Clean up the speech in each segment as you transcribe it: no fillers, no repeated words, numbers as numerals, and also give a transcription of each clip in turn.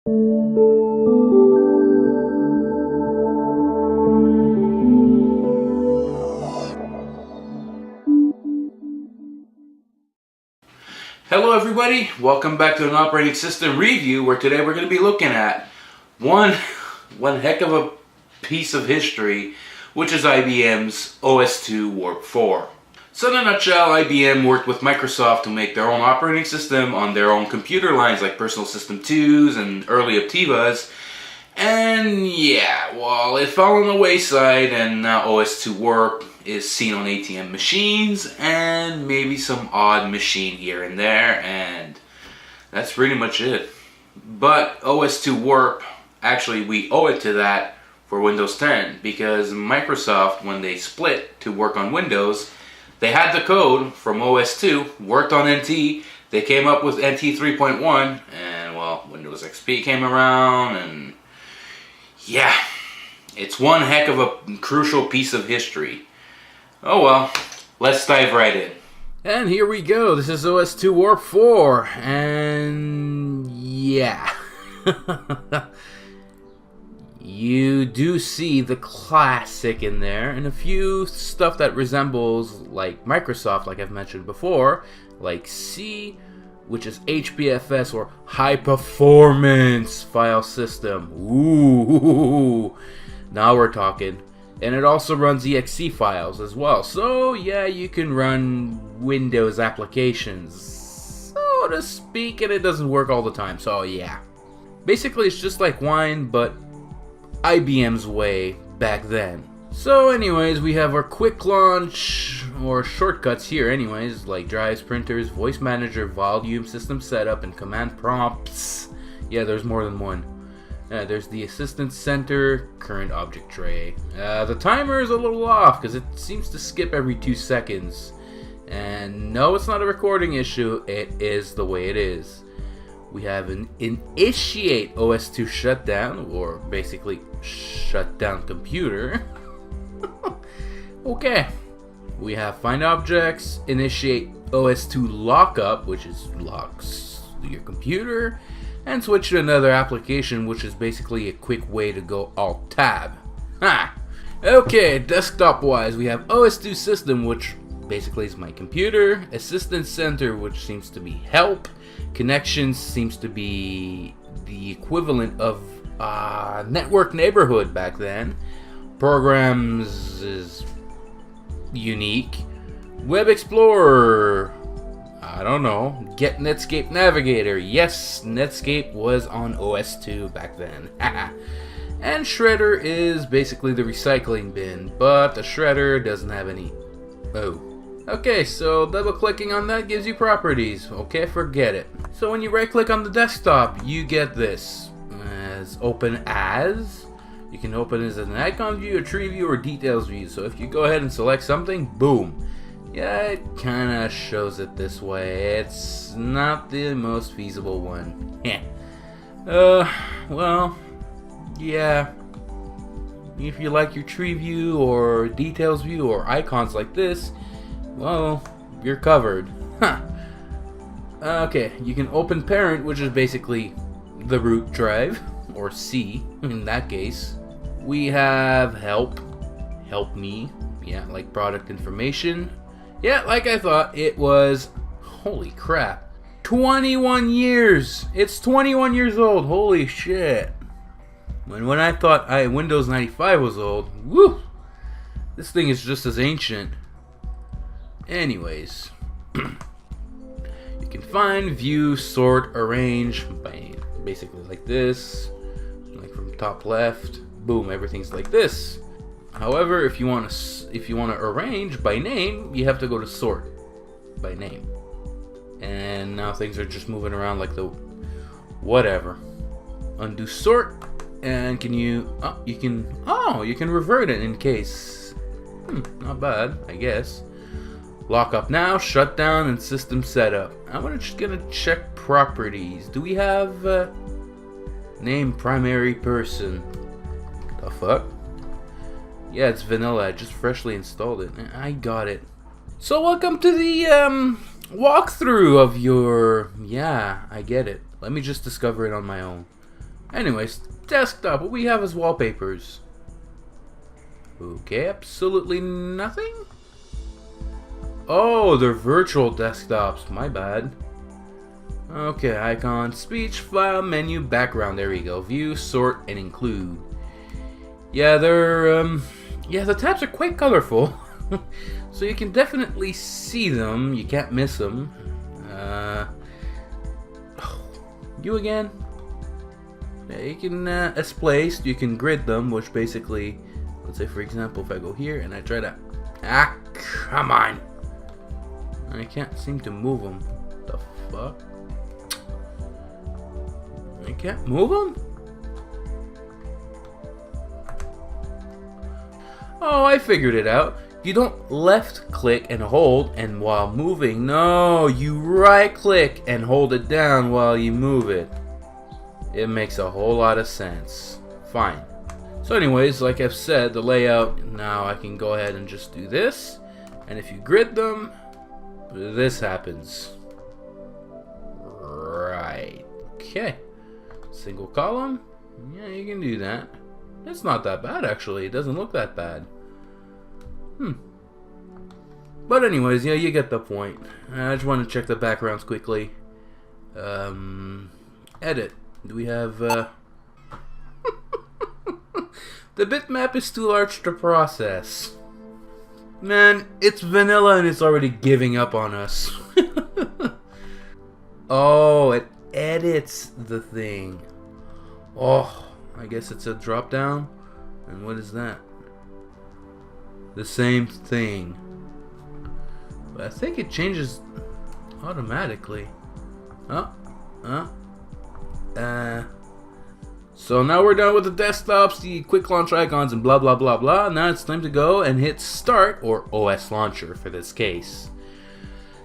Hello everybody, welcome back to an operating system review where today we're going to be looking at one heck of a piece of history, which is IBM's OS/2 Warp 4. So in a nutshell, IBM worked with Microsoft to make their own operating system on their own computer lines like Personal System 2s and early Optivas. And yeah, well, it fell on the wayside, and now OS/2 Warp is seen on ATM machines and maybe some odd machine here and there, and that's pretty much it. But OS/2 Warp, actually we owe it to that for Windows 10, because Microsoft, when they split to work on Windows, they had the code from OS/2, worked on NT, they came up with NT 3.1, and well, Windows XP came around, and yeah, it's one heck of a crucial piece of history. Oh well, let's dive right in. And here we go, this is OS/2 Warp 4, and yeah. You do see the classic in there, and a few stuff that resembles like Microsoft, like I've mentioned before, like C, which is HPFS, or High Performance File System. Ooh, now we're talking. And it also runs exe files as well. So yeah, you can run Windows applications, so to speak, and it doesn't work all the time. So yeah, basically it's just like Wine, but IBM's way back then. So anyways, we have our quick launch, or shortcuts here anyways, like drives, printers, voice manager, volume, system setup, and command prompts. Yeah, there's more than one. There's the assistance center, current object tray. The timer is a little off because it seems to skip every 2 seconds. And no, it's not a recording issue, it is the way it is. We have an initiate OS/2 shutdown, or basically shut down computer. Okay, we have find objects, initiate OS/2 lockup, which is locks your computer, and switch to another application, which is basically a quick way to go Alt-Tab. Ha! Okay, desktop wise, we have OS/2 system, which basically is my computer, assistance center, which seems to be help, connections seems to be the equivalent of network neighborhood back then, programs is unique, Web Explorer, I don't know, get Netscape Navigator, yes, Netscape was on OS/2 back then, and Shredder is basically the recycling bin, but the Shredder doesn't have any, okay, so double clicking on that gives you properties, okay, forget it. So when you right click on the desktop, you get this, as open as, you can open it as an icon view, a tree view, or details view. So if you go ahead and select something, boom. Yeah, it kinda shows it this way. It's not the most feasible one. Well, yeah. If you like your tree view, or details view, or icons like this, well, you're covered. Huh. Okay, you can open parent, which is basically the root drive, or C in that case. We have help me, yeah, like product information. Yeah, like I thought, it was, holy crap, 21 years. It's 21 years old, holy shit. When I thought Windows 95 was old, woo, this thing is just as ancient. Anyways, you can find, view, sort, arrange by basically like this, like from top left, boom, everything's like this. However, if you want to arrange by name, you have to go to sort by name. And now things are just moving around like the whatever. Undo sort, and you can revert it in case. Not bad, I guess. Lock up now, shutdown, and system setup. I'm just gonna check properties. Do we have name primary person? The fuck? Yeah, it's vanilla. I just freshly installed it. I got it. So welcome to the walkthrough of your... Yeah, I get it. Let me just discover it on my own. Anyways, desktop, what we have as wallpapers. Okay, absolutely nothing. Oh, they're virtual desktops, my bad. Okay, icon, speech, file, menu, background, there we go. View, sort, and include. Yeah, they're, yeah, the tabs are quite colorful. So you can definitely see them, you can't miss them. You again? Yeah, you can, as placed, you can grid them, which basically, let's say for example, if I go here and I try to, come on! I can't seem to move them. The fuck? I can't move them? Oh, I figured it out. You don't left click and hold and while moving. No, you right click and hold it down while you move it. It makes a whole lot of sense. Fine. So anyways, like I've said, the layout, now I can go ahead and just do this. And if you grid them, this happens. Right. Okay. Single column. Yeah, you can do that. It's not that bad actually. It doesn't look that bad. But anyways, yeah, you get the point. I just want to check the backgrounds quickly. Edit. Do we have the bitmap is too large to process. Man, it's vanilla and it's already giving up on us. Oh, it edits the thing. Oh, I guess it's a drop down. And what is that? The same thing. But I think it changes automatically. So now we're done with the desktops, the quick launch icons, and blah blah blah blah. Now it's time to go and hit start, or OS launcher for this case.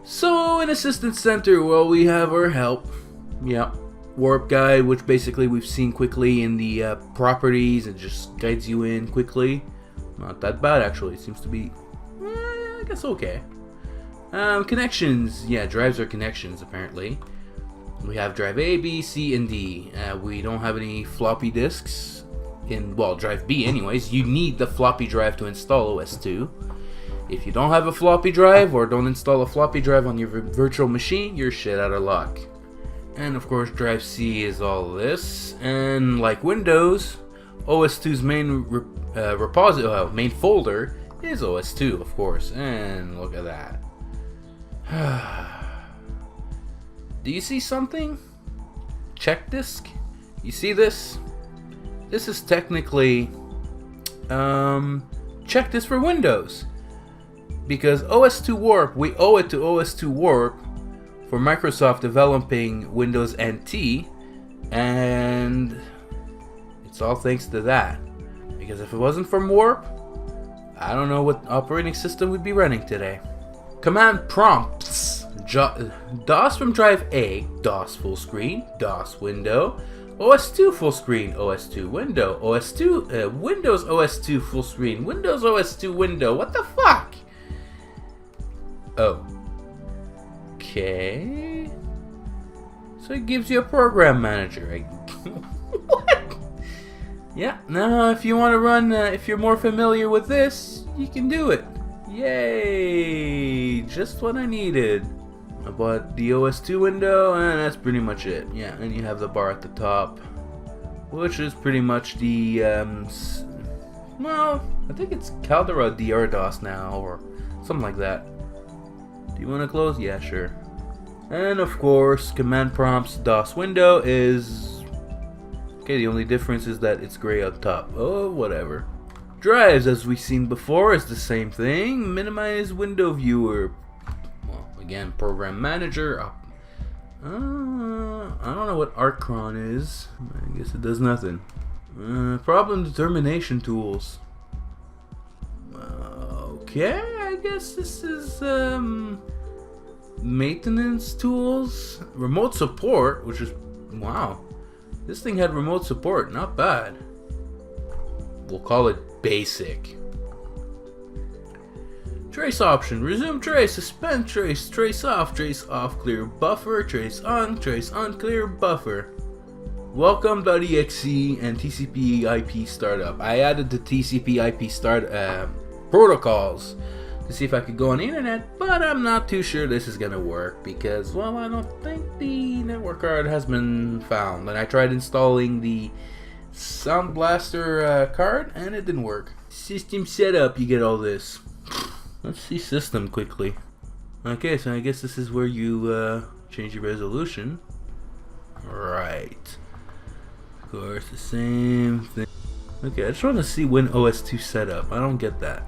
So in Assistance Center, well, we have our help. Yeah, warp guide, which basically we've seen quickly in the properties and just guides you in quickly. Not that bad actually. It seems to be, I guess, okay. Connections, yeah, drives are connections apparently. We have drive A, B, C, and D. We don't have any floppy disks in, well, drive B anyways. You need the floppy drive to install OS 2. If you don't have a floppy drive or don't install a floppy drive on your virtual machine, you're shit out of luck. And of course, drive C is all this. And like Windows, OS 2's main repository, main folder is OS 2, of course. And look at that. Do you see something? Check disk? You see this? This is technically check disk for Windows. Because OS 2 Warp, we owe it to OS 2 Warp for Microsoft developing Windows NT, and it's all thanks to that. Because if it wasn't from Warp, I don't know what operating system we'd be running today. Command prompts. DOS from drive A, DOS full screen, DOS window, OS 2 full screen, OS 2 window, OS 2, Windows OS 2 full screen, Windows OS 2 window. What the fuck? Oh. Okay. So it gives you a program manager. What? Yeah, now if you want to run, if you're more familiar with this, you can do it. Yay! Just what I needed. I bought the OS 2 window, and that's pretty much it. Yeah, and you have the bar at the top, which is pretty much the, well, I think it's Caldera DR DOS now, or something like that. Do you want to close? Yeah, sure. And of course, command prompts DOS window is, okay, the only difference is that it's gray on top. Oh, whatever. Drives, as we've seen before, is the same thing. Minimize window viewer. Well, again, program manager. I don't know what Arcron is. I guess it does nothing. Problem determination tools. Okay, I guess this is maintenance tools. Remote support, which is, wow. This thing had remote support, not bad. We'll call it basic. Trace option, resume trace, suspend trace, trace off, clear buffer, trace on, clear buffer. Welcome.exe and TCP/IP startup. I added the TCP/IP start protocols to see if I could go on the internet, but I'm not too sure this is gonna work because, well, I don't think the network card has been found. And I tried installing the Sound Blaster card and it didn't work. System setup, you get all this. Let's see system quickly. Okay, so I guess this is where you change your resolution. Right. Of course, the same thing. Okay, I just want to see when OS2 setup. I don't get that.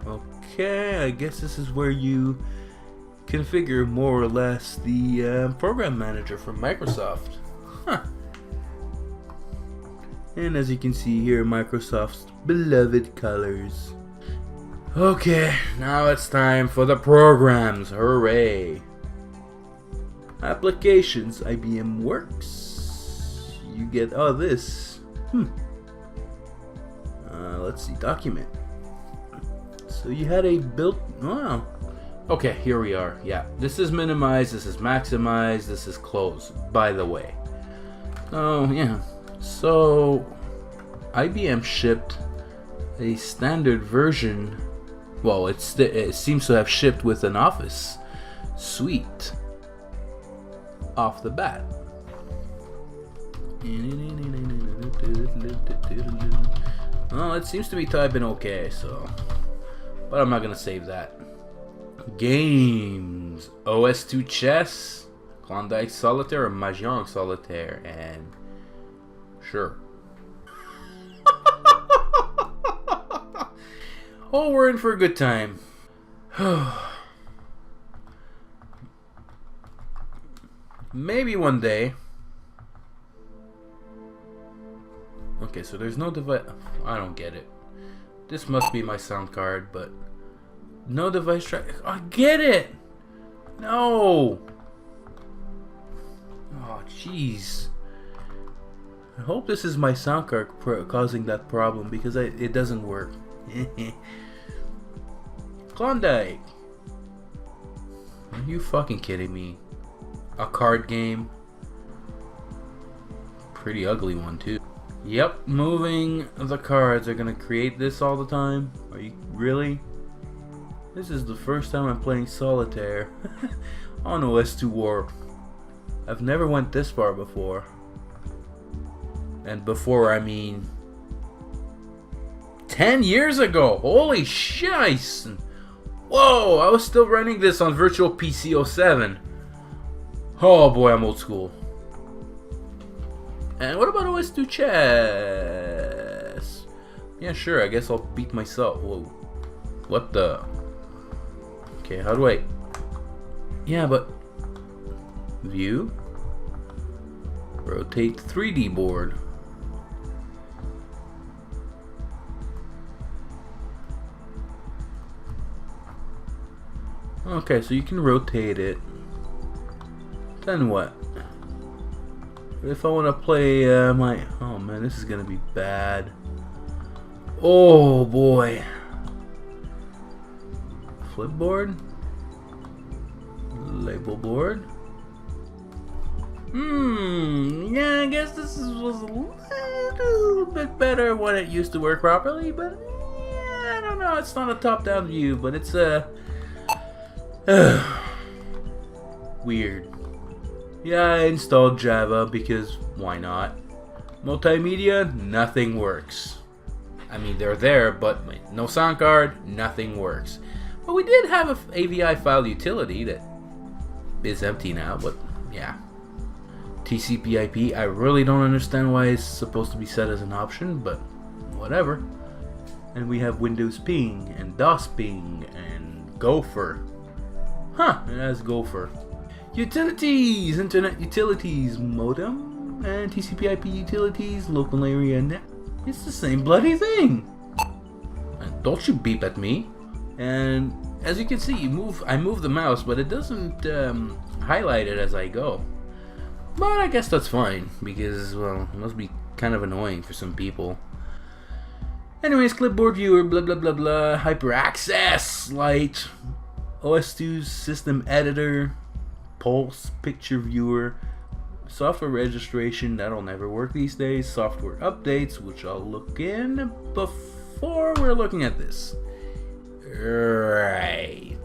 Okay, I guess this is where you configure more or less the program manager from Microsoft. Huh. And as you can see here, Microsoft's beloved colors. Okay, now it's time for the programs. Hooray! Applications, IBM Works. You get this. Let's see, document. So you had a built. Wow. Okay, here we are. Yeah, this is minimized. This is maximized. This is closed. By the way. Oh yeah. So IBM shipped a standard version. Well, it seems to have shipped with an Office suite off the bat. Well, it seems to be typing okay, so, but I'm not gonna save that. Games: OS2 Chess, Klondike Solitaire, or Mahjong Solitaire, and sure. Oh, we're in for a good time. Maybe one day. Okay, so there's no device. I don't get it. This must be my sound card, but no device track. I get it. No. Oh, jeez. I hope this is my sound card causing that problem because it doesn't work. Klondike. Are you fucking kidding me? A card game. Pretty ugly one too. Yep, moving the cards are gonna create this all the time. Are you really? This is the first time I'm playing solitaire on OS2 Warp. I've never went this far before. And before I mean 10 years ago. Holy shice! Whoa, I was still running this on Virtual PC 07. Oh boy, I'm old school. And what about OS2 Chess? Yeah, sure, I guess I'll beat myself. Whoa. What the? Okay, how do I? Yeah, but view, rotate 3D board. Okay, so you can rotate it. Then what? If I want to play my... Oh man, this is gonna be bad. Oh boy. Flipboard? Label board? Yeah, I guess this was a little bit better when it used to work properly, but yeah, I don't know, it's not a top-down view, but it's weird. Yeah, I installed Java because why not? Multimedia, nothing works. I mean, they're there, but no sound card, nothing works. But we did have a AVI file utility that is empty now, but yeah. TCP/IP, I really don't understand why it's supposed to be set as an option, but whatever. And we have Windows ping, and DOS ping, and Gopher. Huh, it has Gopher. Utilities, Internet Utilities, Modem, and TCP/IP Utilities, Local Area Net. It's the same bloody thing. And don't you beep at me. And as you can see, I move the mouse, but it doesn't highlight it as I go. But I guess that's fine, because, well, it must be kind of annoying for some people. Anyways, clipboard viewer, blah blah blah blah, hyper access, light, OS2's system editor, Pulse picture viewer, Software registration, that'll never work these days. Software updates, which I'll look in before we're looking at this. Right.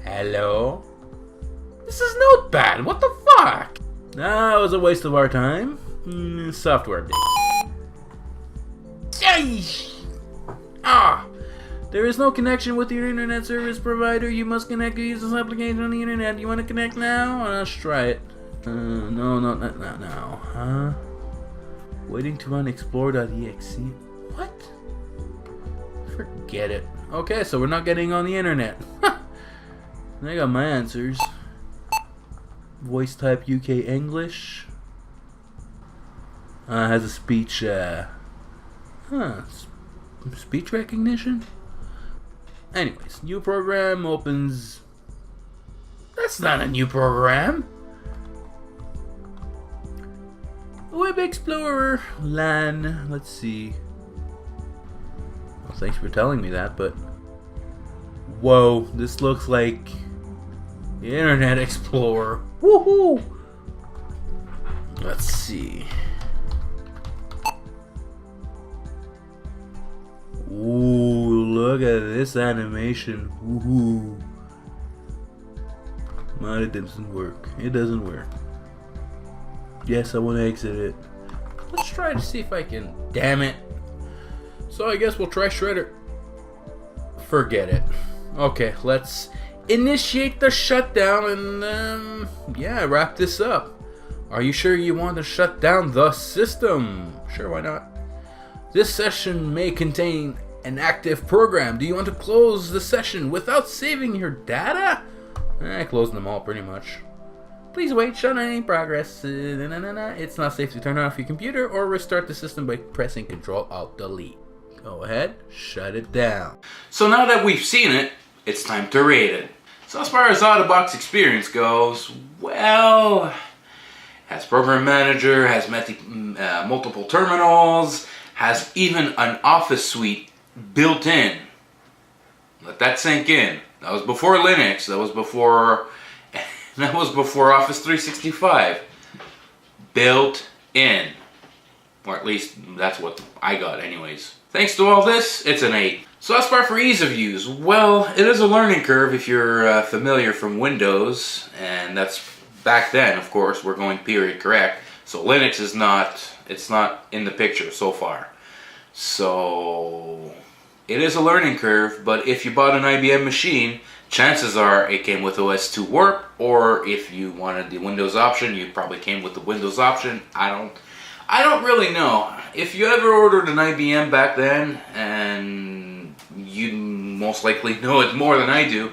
Hello? This is Notepad, what the fuck? That was a waste of our time. Software update. There is no connection with your internet service provider. You must connect to use this application on the internet. You want to connect now? Let's try it. No, not now. Huh? Waiting to run explore.exe. What? Forget it. Okay, so we're not getting on the internet. I got my answers. Voice type UK English. Has a speech, speech recognition? Anyways, new program opens. That's not a new program. Web Explorer, LAN, let's see. Well, thanks for telling me that, but whoa, this looks like the Internet Explorer. Woohoo! Let's see. Ooh, look at this animation. Ooh. It doesn't work. It doesn't work. Yes, I want to exit it. Let's try to see if I can. Damn it. So I guess we'll try Shredder. Forget it. Okay, let's initiate the shutdown and yeah, wrap this up. Are you sure you want to shut down the system? Sure, why not? This session may contain an active program. Do you want to close the session without saving your data? I closed them all pretty much. Please wait, shut down any progress. It's not safe to turn off your computer or restart the system by pressing Ctrl-Alt-Delete. Go ahead, shut it down. So now that we've seen it, it's time to rate it. So as far as out-of-box experience goes, well, has program manager, has multiple terminals, has even an office suite built in. Let that sink in. That was before Linux. That was before Office 365. Built in. Or at least that's what I got anyways. Thanks to all this, it's an 8. So as far for ease of use, well, it is a learning curve if you're familiar from Windows, and that's back then, of course, we're going period correct. So Linux is not in the picture so far. So it is a learning curve, but if you bought an IBM machine, chances are it came with OS 2 Warp, or if you wanted the Windows option, you probably came with the Windows option. I don't really know. If you ever ordered an IBM back then, and you most likely know it more than I do,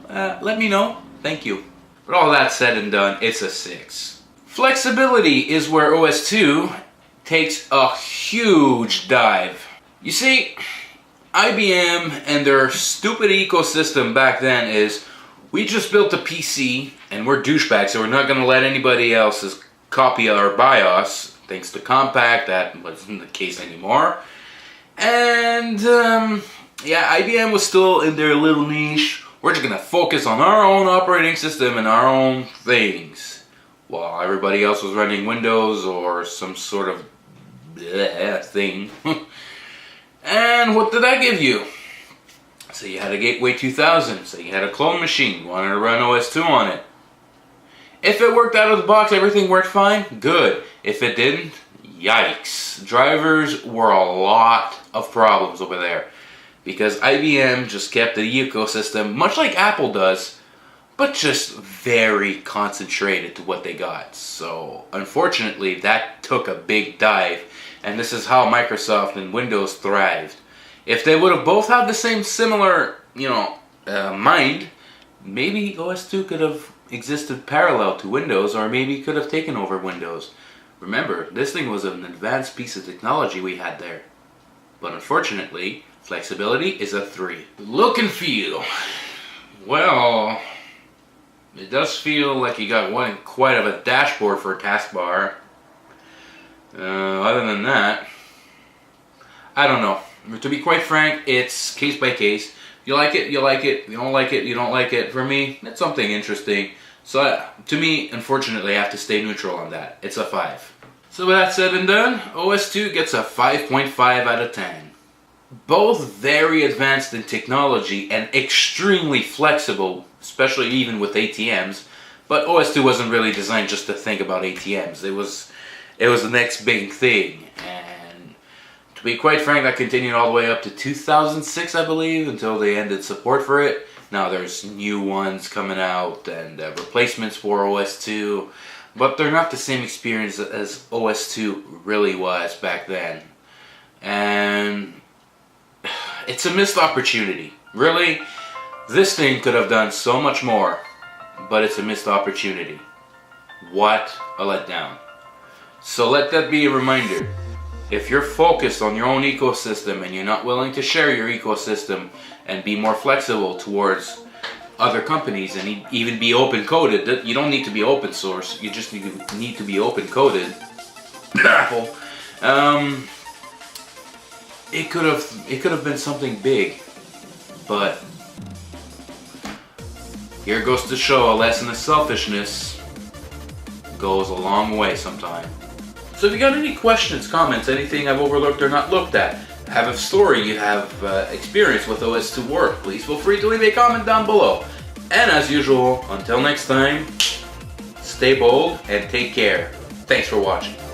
let me know. Thank you. But all that said and done, it's a 6. Flexibility is where OS 2 takes a huge dive. You see, IBM and their stupid ecosystem back then is, we just built a PC and we're douchebags, so we're not going to let anybody else's copy our BIOS. Thanks to Compaq, that wasn't the case anymore. And yeah, IBM was still in their little niche. We're just going to focus on our own operating system and our own things, while everybody else was running Windows or some sort of thing. And what did that give you? So you had a Gateway 2000, so you had a clone machine, you wanted to run OS 2 on it. If it worked out of the box, everything worked fine, good. If it didn't, yikes. Drivers were a lot of problems over there, because IBM just kept the ecosystem, much like Apple does, but just very concentrated to what they got. So unfortunately, that took a big dive, and this is how Microsoft and Windows thrived. If they would have both had the same similar, mind, maybe OS 2 could have existed parallel to Windows, or maybe could have taken over Windows. Remember, this thing was an advanced piece of technology we had there. But unfortunately, flexibility is a 3. Look and feel. Well, it does feel like you got quite of a dashboard for a taskbar. Other than that, I don't know. To be quite frank, it's case by case. You like it, you like it. You don't like it, you don't like it. For me, it's something interesting. So to me, unfortunately, I have to stay neutral on that. It's a 5. So with that said and done, OS2 gets a 5.5 out of 10. Both very advanced in technology and extremely flexible, especially even with ATMs. But OS2 wasn't really designed just to think about ATMs. It was the next big thing. And to be quite frank, that continued all the way up to 2006, I believe, until they ended support for it. Now there's new ones coming out and replacements for OS2, but they're not the same experience as OS2 really was back then. And it's a missed opportunity. Really, this thing could have done so much more, but it's a missed opportunity. What a letdown. So let that be a reminder. If you're focused on your own ecosystem and you're not willing to share your ecosystem and be more flexible towards other companies and even be open coded, you don't need to be open source, you just need to be open coded. Apple. It could have been something big, but here goes to show a lesson of selfishness goes a long way sometime. So if you got any questions, comments, anything I've overlooked or not looked at, have a story you have experience with OS2 work, please feel free to leave a comment down below. And as usual, until next time, stay bold and take care. Thanks for watching.